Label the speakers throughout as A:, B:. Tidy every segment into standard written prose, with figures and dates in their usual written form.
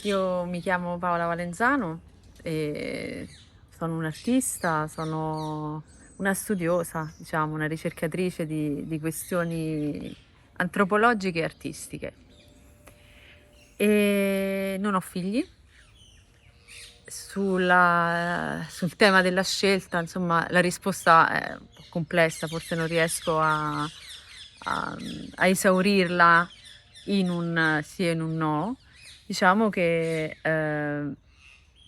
A: Io mi chiamo Paola Valenzano e sono un'artista, sono una studiosa, diciamo, una ricercatrice di questioni antropologiche e artistiche. E non ho figli. Sul tema della scelta, insomma, la risposta è un po' complessa, forse non riesco a esaurirla in un sì e in un no. Diciamo che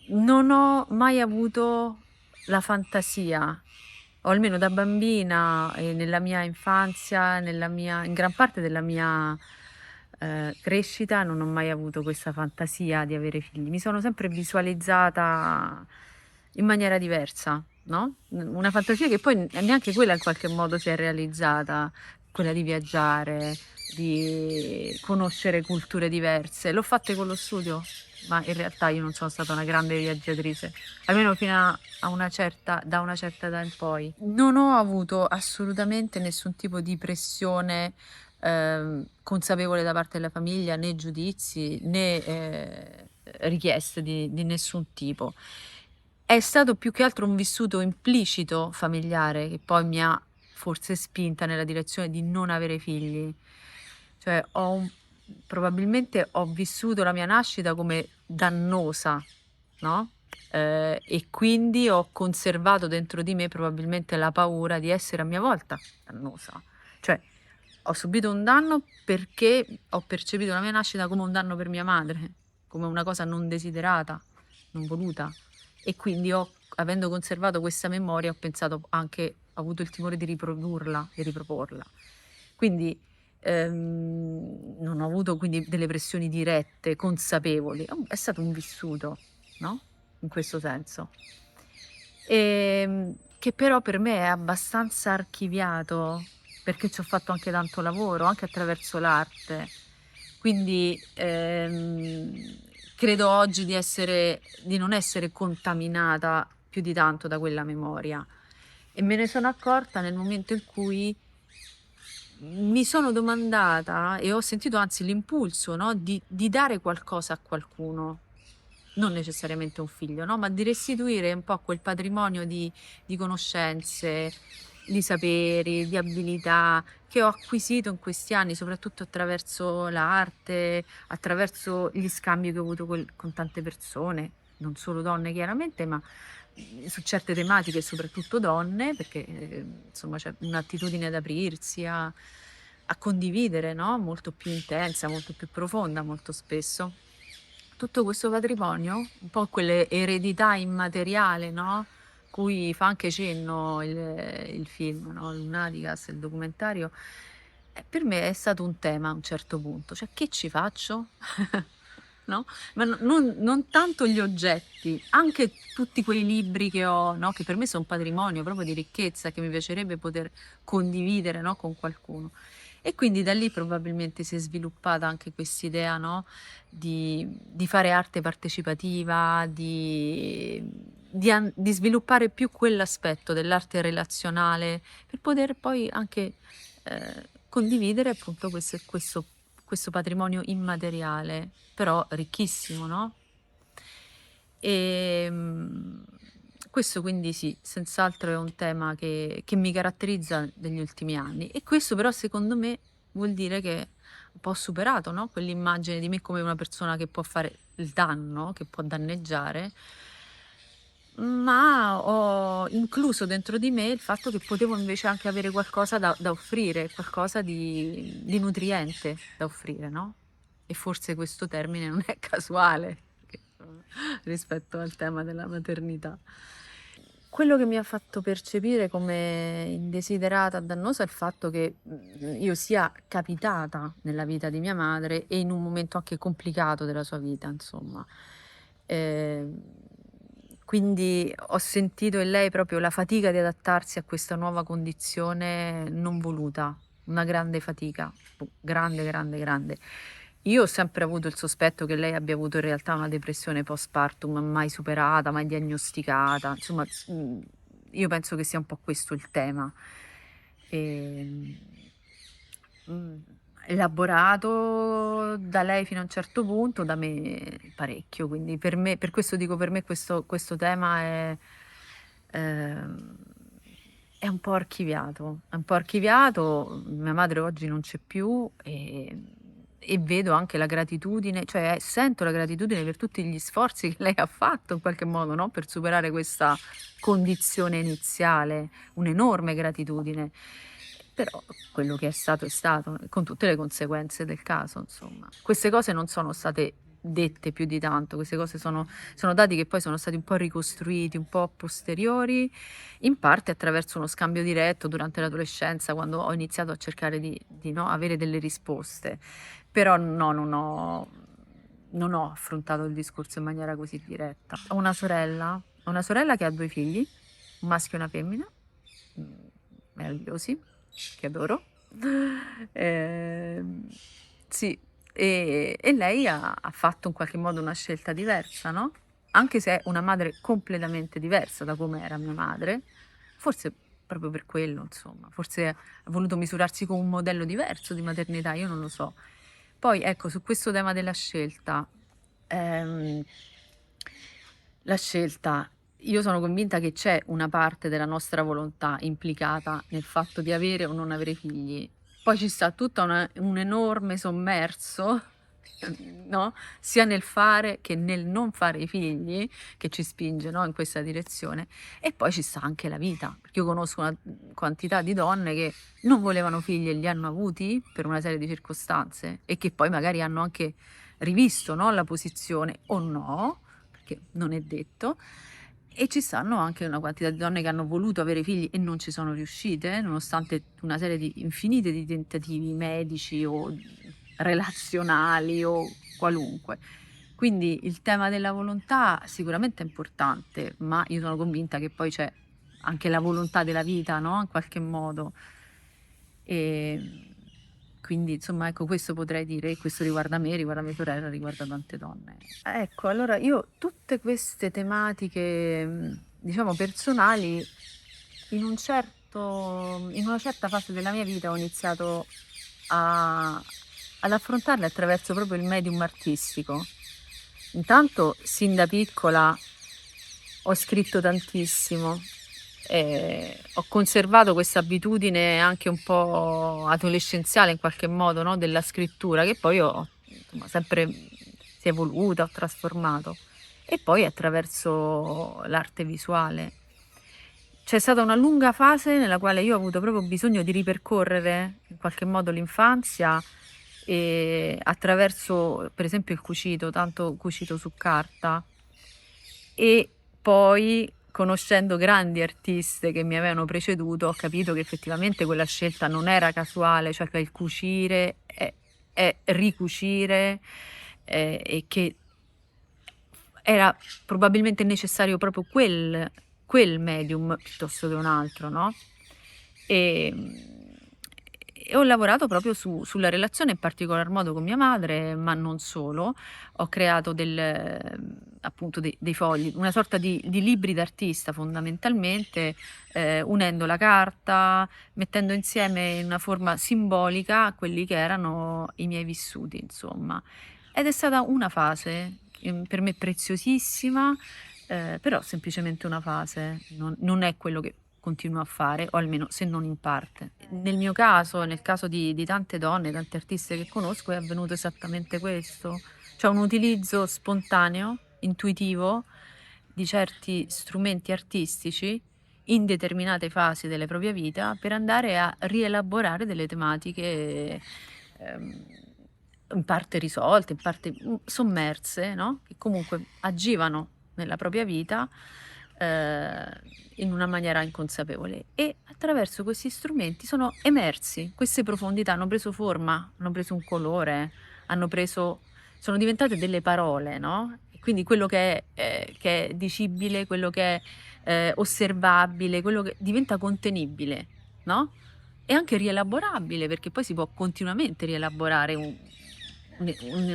A: non ho mai avuto la fantasia, o almeno da bambina e nella mia infanzia, in gran parte della mia crescita, non ho mai avuto questa fantasia di avere figli. Mi sono sempre visualizzata in maniera diversa, no? Una fantasia che poi neanche quella in qualche modo si è realizzata, quella di viaggiare, di conoscere culture diverse. L'ho fatta con lo studio, ma in realtà io non sono stata una grande viaggiatrice, almeno a una da una certa età in poi. Non ho avuto assolutamente nessun tipo di pressione consapevole da parte della famiglia, né giudizi, né richieste di nessun tipo. È stato più che altro un vissuto implicito familiare che poi mi ha forse spinta nella direzione di non avere figli. Cioè probabilmente ho vissuto la mia nascita come dannosa, no? E quindi ho conservato dentro di me probabilmente la paura di essere a mia volta dannosa. Cioè, ho subito un danno perché ho percepito la mia nascita come un danno per mia madre, come una cosa non desiderata, non voluta. E quindi avendo conservato questa memoria, ho pensato anche, ho avuto il timore di riprodurla e riproporla. Quindi non ho avuto quindi delle pressioni dirette, consapevoli. È stato un vissuto, no? In questo senso. Che però per me è abbastanza archiviato, perché ci ho fatto anche tanto lavoro, anche attraverso l'arte. Quindi credo oggi di non essere contaminata più di tanto da quella memoria. E me ne sono accorta nel momento in cui mi sono domandata e ho sentito anzi l'impulso, no, di dare qualcosa a qualcuno, non necessariamente un figlio, no, ma di restituire un po' quel patrimonio di conoscenze, di saperi, di abilità che ho acquisito in questi anni, soprattutto attraverso l'arte, attraverso gli scambi che ho avuto con tante persone, non solo donne chiaramente, ma su certe tematiche, soprattutto donne, perché insomma c'è un'attitudine ad aprirsi, a condividere, no? Molto più intensa, molto più profonda, molto spesso. Tutto questo patrimonio, un po' quelle eredità immateriale, no? Cui fa anche cenno il film, no? Lunaticas, il documentario, per me è stato un tema a un certo punto, cioè che ci faccio? No? Ma non tanto gli oggetti, anche tutti quei libri che ho, no? Che per me sono patrimonio proprio di ricchezza, che mi piacerebbe poter condividere, no? Con qualcuno. E quindi da lì probabilmente si è sviluppata anche quest'idea, no? Di fare arte partecipativa, di sviluppare più quell'aspetto dell'arte relazionale per poter poi anche condividere appunto questo patrimonio immateriale, però ricchissimo, no? E questo quindi sì, senz'altro è un tema che mi caratterizza negli ultimi anni. E questo però secondo me vuol dire che un po' ho superato, no? Quell'immagine di me come una persona che può fare il danno, che può danneggiare, ma ho incluso dentro di me il fatto che potevo invece anche avere qualcosa da offrire, qualcosa di nutriente da offrire, no? E forse questo termine non è casuale rispetto al tema della maternità. Quello che mi ha fatto percepire come indesiderata, dannosa, è il fatto che io sia capitata nella vita di mia madre e in un momento anche complicato della sua vita, insomma. Ehm, quindi ho sentito in lei proprio la fatica di adattarsi a questa nuova condizione non voluta, una grande fatica, grande, grande, grande. Io ho sempre avuto il sospetto che lei abbia avuto in realtà una depressione postpartum mai superata, mai diagnosticata, insomma, io penso che sia un po' questo il tema. Ehm, mhmm, elaborato da lei fino a un certo punto, da me parecchio. Quindi per questo dico, per me questo tema ehm, è un po' archiviato, è un po' archiviato. Mia madre oggi non c'è più, e vedo anche la gratitudine, cioè sento la gratitudine per tutti gli sforzi che lei ha fatto in qualche modo, no, per superare questa condizione iniziale, un'enorme gratitudine. Però quello che è stato, con tutte le conseguenze del caso, insomma. Queste cose non sono state dette più di tanto, queste cose sono dati che poi sono stati un po' ricostruiti, un po' a posteriori, in parte attraverso uno scambio diretto durante l'adolescenza, quando ho iniziato a cercare di, no, avere delle risposte. Però no, non ho affrontato il discorso in maniera così diretta. Ho una sorella che ha 2 figli, un maschio e una femmina, mhmm, meravigliosi, che adoro. Ehm, sì, e lei ha fatto in qualche modo una scelta diversa, no, anche se è una madre completamente diversa da come era mia madre, forse proprio per quello, insomma, forse ha voluto misurarsi con un modello diverso di maternità, io non lo so. Poi ecco, su questo tema della scelta, ehm, la scelta, io sono convinta che c'è una parte della nostra volontà implicata nel fatto di avere o non avere figli. Poi ci sta tutta un enorme sommerso, no, sia nel fare che nel non fare i figli, che ci spinge, no, in questa direzione. E poi ci sta anche la vita, perché io conosco una quantità di donne che non volevano figli e li hanno avuti per una serie di circostanze e che poi magari hanno anche rivisto, no, la posizione o no, perché non è detto. E ci stanno anche una quantità di donne che hanno voluto avere figli e non ci sono riuscite, nonostante una serie di infinite di tentativi medici o relazionali o qualunque. Quindi il tema della volontà sicuramente è importante, ma io sono convinta che poi c'è anche la volontà della vita, no, in qualche modo. Quindi insomma, ecco, questo potrei dire, e questo riguarda me, riguarda mia sorella, riguarda tante donne. Ecco, allora io tutte queste tematiche, diciamo personali, in una certa fase della mia vita ho iniziato a ad affrontarle attraverso proprio il medium artistico. Intanto sin da piccola ho scritto tantissimo, ho conservato questa abitudine anche un po' adolescenziale in qualche modo, no, della scrittura, che poi ho insomma sempre si è evoluta, ho trasformato. E poi attraverso l'arte visuale. C'è stata una lunga fase nella quale io ho avuto proprio bisogno di ripercorrere in qualche modo l'infanzia, attraverso per esempio il cucito, tanto cucito su carta. E poi, conoscendo grandi artiste che mi avevano preceduto, ho capito che effettivamente quella scelta non era casuale, cioè che il cucire è ricucire, e che era probabilmente necessario proprio quel medium piuttosto che un altro, no, ehm, e ho lavorato proprio sulla relazione in particolar modo con mia madre, ma non solo. Ho creato appunto dei fogli, una sorta di libri d'artista fondamentalmente, unendo la carta, mettendo insieme in una forma simbolica quelli che erano i miei vissuti, insomma. Ed è stata una fase, per me preziosissima, però semplicemente una fase, non è quello che continuo a fare, o almeno se non in parte. Nel mio caso, nel caso di tante donne, tante artiste che conosco, è avvenuto esattamente questo. Cioè un utilizzo spontaneo, intuitivo, di certi strumenti artistici in determinate fasi delle proprie vita per andare a rielaborare delle tematiche, ehm, in parte risolte, in parte, sommerse, no, che comunque agivano nella propria vita, ehm, in una maniera inconsapevole. E attraverso questi strumenti sono emersi, queste profondità hanno preso forma, hanno preso un colore, hanno preso sono diventate delle parole, no, e quindi quello che è dicibile, quello che è, osservabile, quello che diventa contenibile, no, e anche rielaborabile, perché poi si può continuamente rielaborare un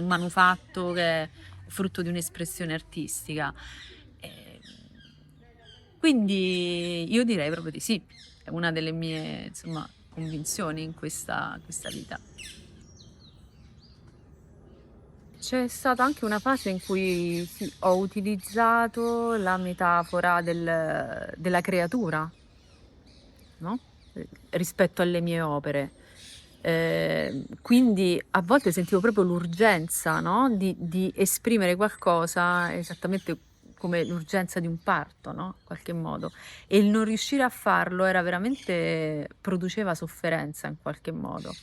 A: manufatto che è frutto di un'espressione artistica. Ehm, quindi io direi proprio di sì, è una delle mie, insomma, convinzioni in questa vita. C'è stata anche una fase in cui sì, ho utilizzato la metafora della creatura, no, rispetto alle mie opere. Quindi a volte sentivo proprio l'urgenza, no, di esprimere qualcosa esattamente come l'urgenza di un parto, no, in qualche modo. E il non riuscire a farlo era veramente produceva sofferenza in qualche modo.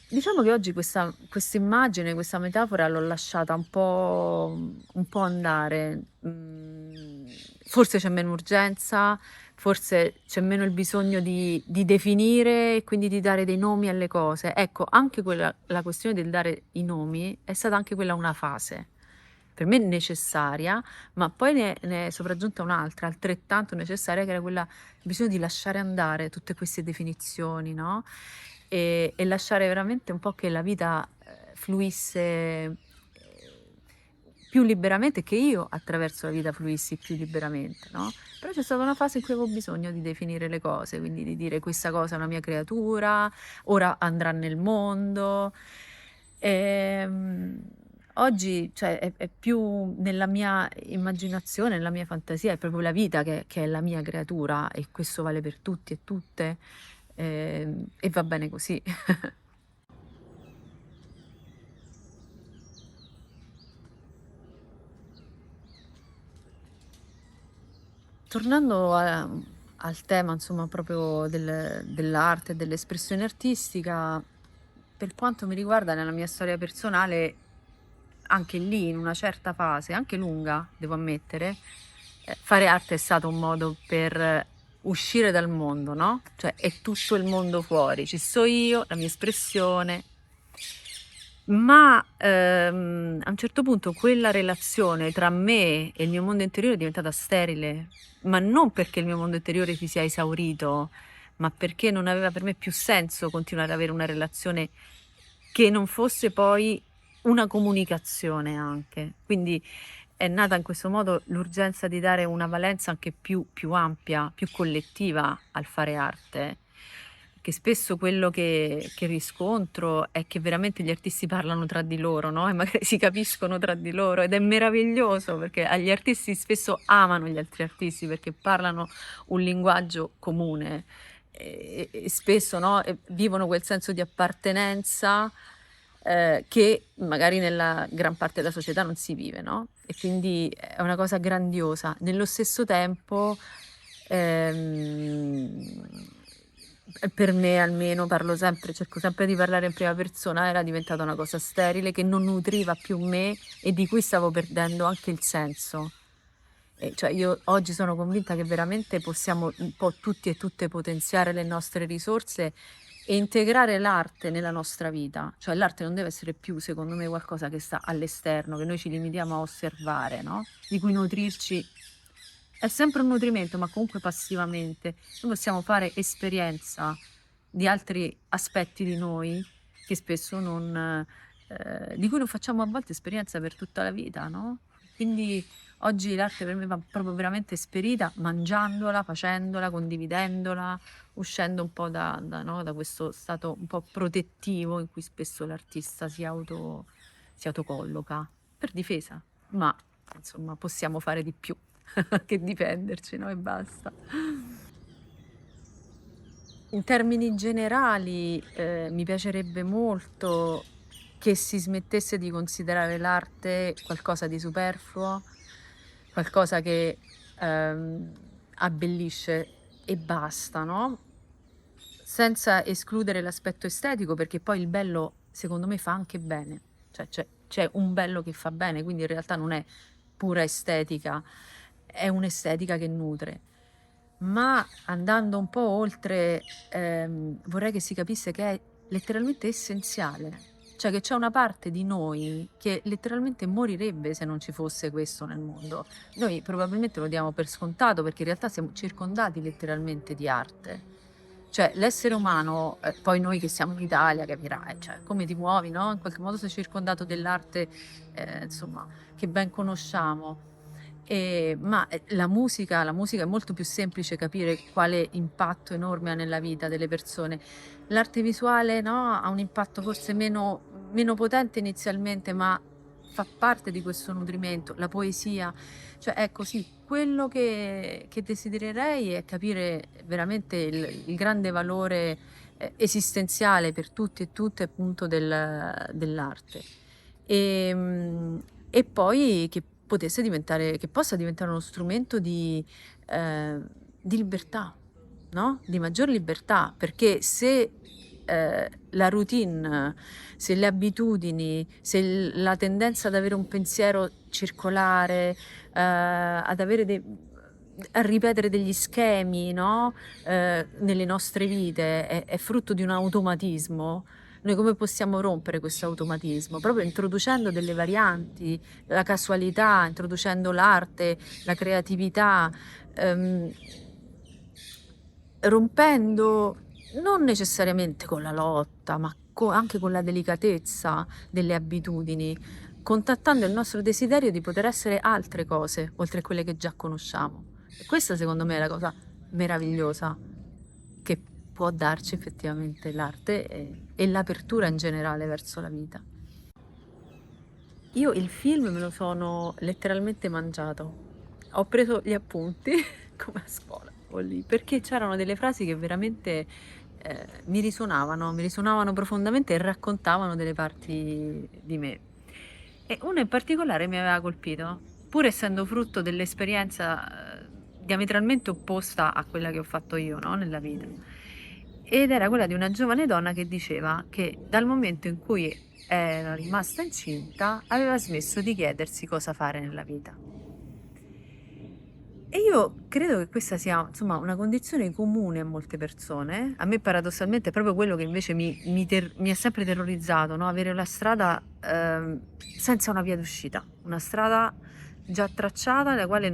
A: Diciamo che oggi questa immagine, questa metafora l'ho lasciata un po' andare. Forse c'è meno urgenza, forse c'è meno il bisogno di definire e quindi di dare dei nomi alle cose. Ecco, anche quella la questione del dare i nomi è stata anche quella una fase, per me necessaria, ma poi ne è sopraggiunta un'altra altrettanto necessaria che era quella il bisogno di lasciare andare tutte queste definizioni, no, e lasciare veramente un po' che la vita, fluisse, più liberamente, che io attraverso la vita fluissi più liberamente, no, però c'è stata una fase in cui avevo bisogno di definire le cose, quindi di dire: "Questa cosa è una mia creatura, ora andrà nel mondo". Ehm, Oggi, cioè, è più nella mia immaginazione, nella mia fantasia, è proprio la vita che è la mia creatura e questo vale per tutti e tutte, e va bene così. Tornando al tema insomma proprio dell'arte e dell'espressione artistica, per quanto mi riguarda nella mia storia personale, anche lì in una certa fase, anche lunga devo ammettere, fare arte è stato un modo per uscire dal mondo, no, cioè è tutto il mondo fuori, ci sto io, la mia espressione, ma, a un certo punto quella relazione tra me e il mio mondo interiore è diventata sterile, ma non perché il mio mondo interiore si sia esaurito, ma perché non aveva per me più senso continuare ad avere una relazione che non fosse poi una comunicazione anche. Quindi è nata in questo modo l'urgenza di dare una valenza anche più ampia, più collettiva al fare arte. Che spesso quello che riscontro è che veramente gli artisti parlano tra di loro, no, e magari si capiscono tra di loro ed è meraviglioso perché a gli artisti spesso amano gli altri artisti perché parlano un linguaggio comune, e spesso, no, vivono quel senso di appartenenza, che magari nella gran parte della società non si vive, no, e quindi è una cosa grandiosa. Nello stesso tempo, ehm, per me almeno, parlo sempre cerco sempre di parlare in prima persona, era diventata una cosa sterile che non nutriva più me e di cui stavo perdendo anche il senso. Cioè io oggi sono convinta che veramente possiamo un po' tutti e tutte potenziare le nostre risorse e integrare l'arte nella nostra vita. Cioè l'arte non deve essere più, secondo me, qualcosa che sta all'esterno, che noi ci limitiamo a osservare, no, di cui nutrirci è sempre un nutrimento, ma comunque passivamente. Noi possiamo fare esperienza di altri aspetti di noi che spesso non di cui non facciamo a volte esperienza per tutta la vita, no, quindi oggi l'arte per me va proprio veramente esperita mangiandola, facendola, condividendola, uscendo un po' da questo stato un po' protettivo in cui spesso l'artista si autocolloca, per difesa, ma insomma possiamo fare di più che difenderci, no, e basta. In termini generali, mi piacerebbe molto che si smettesse di considerare l'arte qualcosa di superfluo, qualcosa che, ehm, abbellisce e basta, no, senza escludere l'aspetto estetico, perché poi il bello secondo me fa anche bene. Cioè c'è un bello che fa bene, quindi in realtà non è pura estetica, è un'estetica che nutre. Ma andando un po' oltre, vorrei che si capisse che è letteralmente essenziale. Cioè che c'è una parte di noi che letteralmente morirebbe se non ci fosse questo nel mondo. Noi probabilmente lo diamo per scontato perché in realtà siamo circondati letteralmente di arte. Cioè l'essere umano, poi noi che siamo in Italia capirai, cioè come ti muovi, no, in qualche modo sei circondato dell'arte, insomma, che ben conosciamo. Ma, la musica è molto più semplice capire quale impatto enorme ha nella vita delle persone. L'arte visuale, no, ha un impatto forse meno meno potente inizialmente, ma fa parte di questo nutrimento, la poesia. Cioè, ecco, sì, quello che desidererei è capire veramente il grande valore esistenziale per tutti e tutte, appunto, dell'arte. E poi che possa diventare uno strumento di libertà, no? Di maggior libertà, perché se la routine, se le abitudini, se la tendenza ad avere un pensiero circolare, ad avere a ripetere degli schemi, no? Nelle nostre vite è frutto di un automatismo. Noi come possiamo rompere questo automatismo? Proprio introducendo delle varianti, la casualità, introducendo l'arte, la creatività, ehm, rompendo non necessariamente con la lotta, ma anche con la delicatezza delle abitudini, contattando il nostro desiderio di poter essere altre cose, oltre a quelle che già conosciamo. E questa secondo me è la cosa meravigliosa che può darci effettivamente l'arte e l'apertura in generale verso la vita. Io il film me lo sono letteralmente mangiato. Ho preso gli appunti come a scuola, o lì, perché c'erano delle frasi che veramente mi risuonavano profondamente e raccontavano delle parti di me. E una in particolare mi aveva colpito, pur essendo frutto dell'esperienza diametralmente opposta a quella che ho fatto io, no, nella vita. Ed era quella di una giovane donna che diceva che dal momento in cui era rimasta incinta aveva smesso di chiedersi cosa fare nella vita. E io credo che questa sia, insomma, una condizione comune a molte persone. A me paradossalmente è proprio quello che invece mi ha sempre terrorizzato, no? Avere una strada senza una via d'uscita, una strada già tracciata, la quale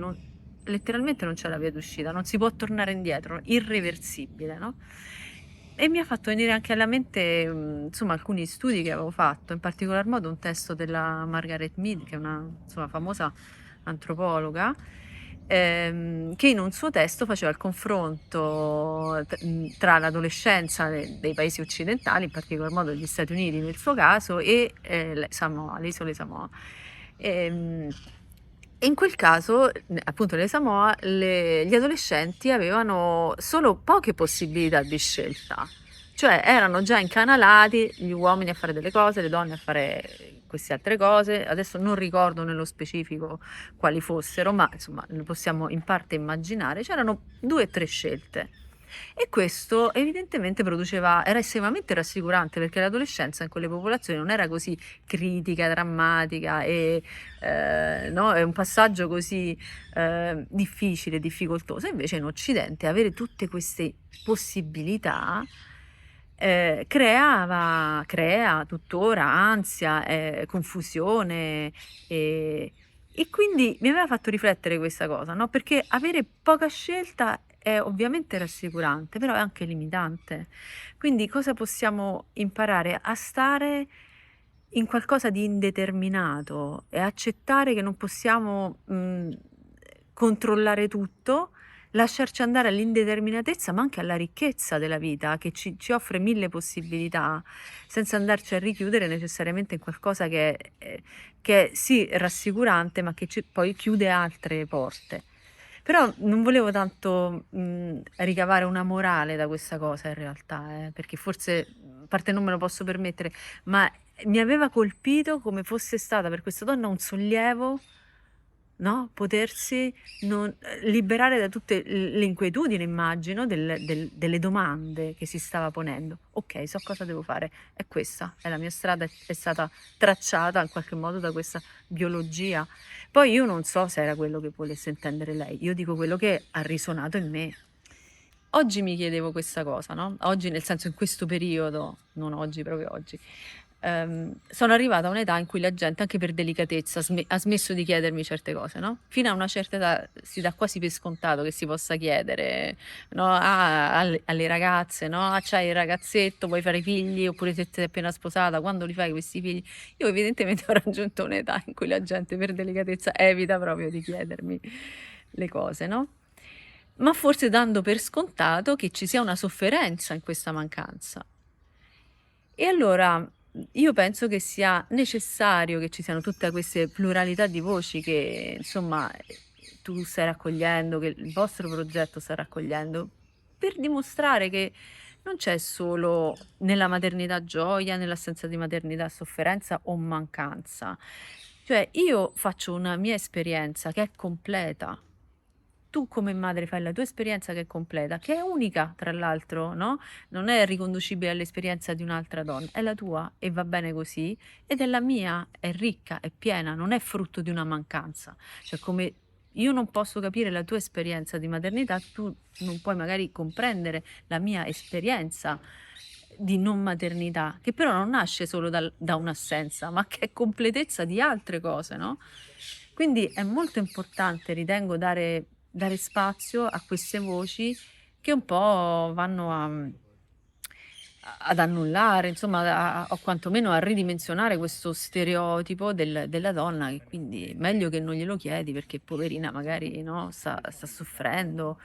A: letteralmente non c'è la via d'uscita, non si può tornare indietro, irreversibile, no? E mi ha fatto venire anche alla mente, insomma, alcuni studi che avevo fatto, in particolar modo un testo della Margaret Mead, che è una, insomma, famosa antropologa, che in un suo testo faceva il confronto tra l'adolescenza dei paesi occidentali, in particolar modo degli Stati Uniti nel suo caso, e le isole Samoa. Ehm, E in quel caso, appunto nelle Samoa, gli adolescenti avevano solo poche possibilità di scelta, cioè erano già incanalati gli uomini a fare delle cose, le donne a fare queste altre cose. Adesso non ricordo nello specifico quali fossero, ma insomma lo possiamo in parte immaginare. C'erano 2 o 3 scelte. E questo evidentemente era estremamente rassicurante, perché l'adolescenza in quelle popolazioni non era così critica, drammatica e no, è un passaggio così difficile, difficoltoso. Invece in Occidente avere tutte queste possibilità crea tuttora ansia, confusione, e quindi mi aveva fatto riflettere questa cosa, no, perché avere poca scelta è ovviamente rassicurante, però è anche limitante. Quindi cosa possiamo imparare? A stare in qualcosa di indeterminato e accettare che non possiamo, controllare tutto, lasciarci andare all'indeterminatezza, ma anche alla ricchezza della vita che ci offre 1000 possibilità, senza andarci a richiudere necessariamente in qualcosa che è sì rassicurante, ma che poi chiude altre porte. Però non volevo tanto ricavare una morale da questa cosa in realtà, perché forse, a parte non me lo posso permettere, ma mi aveva colpito come fosse stata per questa donna un sollievo, no? Potersi liberare da tutte le inquietudini, immagino, delle domande che si stava ponendo. Ok, so cosa devo fare, è questa, è la mia strada, è stata tracciata in qualche modo da questa biologia. Poi io non so se era quello che volesse intendere lei, io dico quello che ha risuonato in me. Oggi mi chiedevo questa cosa, no? Oggi, nel senso, in questo periodo, non oggi, proprio oggi, sono arrivata a un'età in cui la gente, anche per delicatezza, ha smesso di chiedermi certe cose, no? Fino a una certa età si dà quasi per scontato che si possa chiedere, no? Alle ragazze, no? Ah, c'hai il ragazzetto, vuoi fare figli? Oppure se sei appena sposata, quando li fai questi figli? Io evidentemente ho raggiunto un'età in cui la gente per delicatezza evita proprio di chiedermi le cose, no? Ma forse dando per scontato che ci sia una sofferenza in questa mancanza. E allora io penso che sia necessario che ci siano tutte queste pluralità di voci che, insomma, tu stai raccogliendo, che il vostro progetto sta raccogliendo, per dimostrare che non c'è solo nella maternità gioia, nell'assenza di maternità sofferenza o mancanza. Cioè, io faccio una mia esperienza che è completa. Tu come madre fai la tua esperienza che è completa, che è unica tra l'altro, no, non è riconducibile all'esperienza di un'altra donna, è la tua e va bene così, ed è la mia, è ricca, è piena, non è frutto di una mancanza. Cioè come io non posso capire la tua esperienza di maternità, tu non puoi magari comprendere la mia esperienza di non maternità, che però non nasce solo da un'assenza, ma che è completezza di altre cose, no? Quindi è molto importante, ritengo, dare spazio a queste voci che un po' vanno ad annullare, insomma, o quantomeno a ridimensionare questo stereotipo della donna, che quindi è meglio che non glielo chiedi perché poverina magari no, sta soffrendo.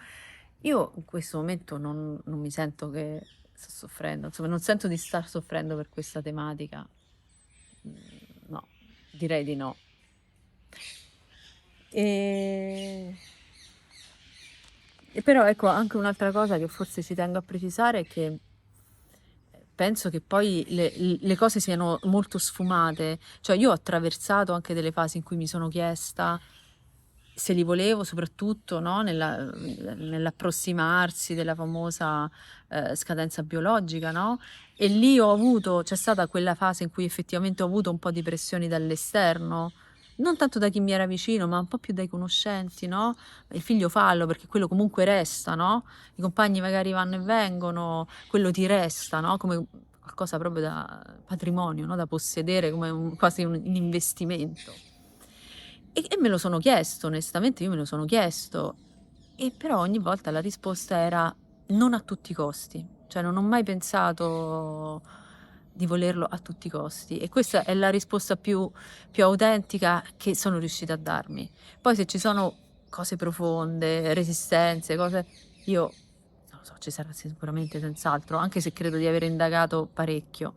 A: Io in questo momento non mi sento che sto soffrendo, insomma, non sento di star soffrendo per questa tematica. Mm, No, direi di no. E... E però ecco anche un'altra cosa che forse ci tengo a precisare è che penso che poi le cose siano molto sfumate, cioè io ho attraversato anche delle fasi in cui mi sono chiesta se li volevo, soprattutto no, nell'approssimarsi della famosa scadenza biologica, no? E lì c'è stata quella fase in cui effettivamente ho avuto un po' di pressioni dall'esterno, non tanto da chi mi era vicino, ma un po' più dai conoscenti, no? Il figlio fallo, perché quello comunque resta, no? I compagni magari vanno e vengono, quello ti resta, no? Come qualcosa proprio da patrimonio, no? Da possedere, come quasi un investimento. E me lo sono chiesto, onestamente io me lo sono chiesto, e però ogni volta la risposta era non a tutti i costi, cioè non ho mai pensato di volerlo a tutti i costi e questa è la risposta più autentica che sono riuscita a darmi. Poi se ci sono cose profonde, resistenze, cose, io non lo so, ci sarà sicuramente senz'altro, anche se credo di aver indagato parecchio,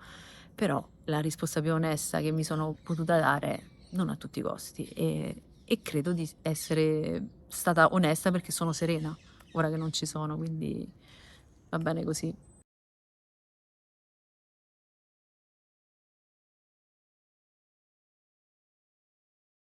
A: però la risposta più onesta che mi sono potuta dare non a tutti i costi e credo di essere stata onesta perché sono serena ora che non ci sono, quindi va bene così.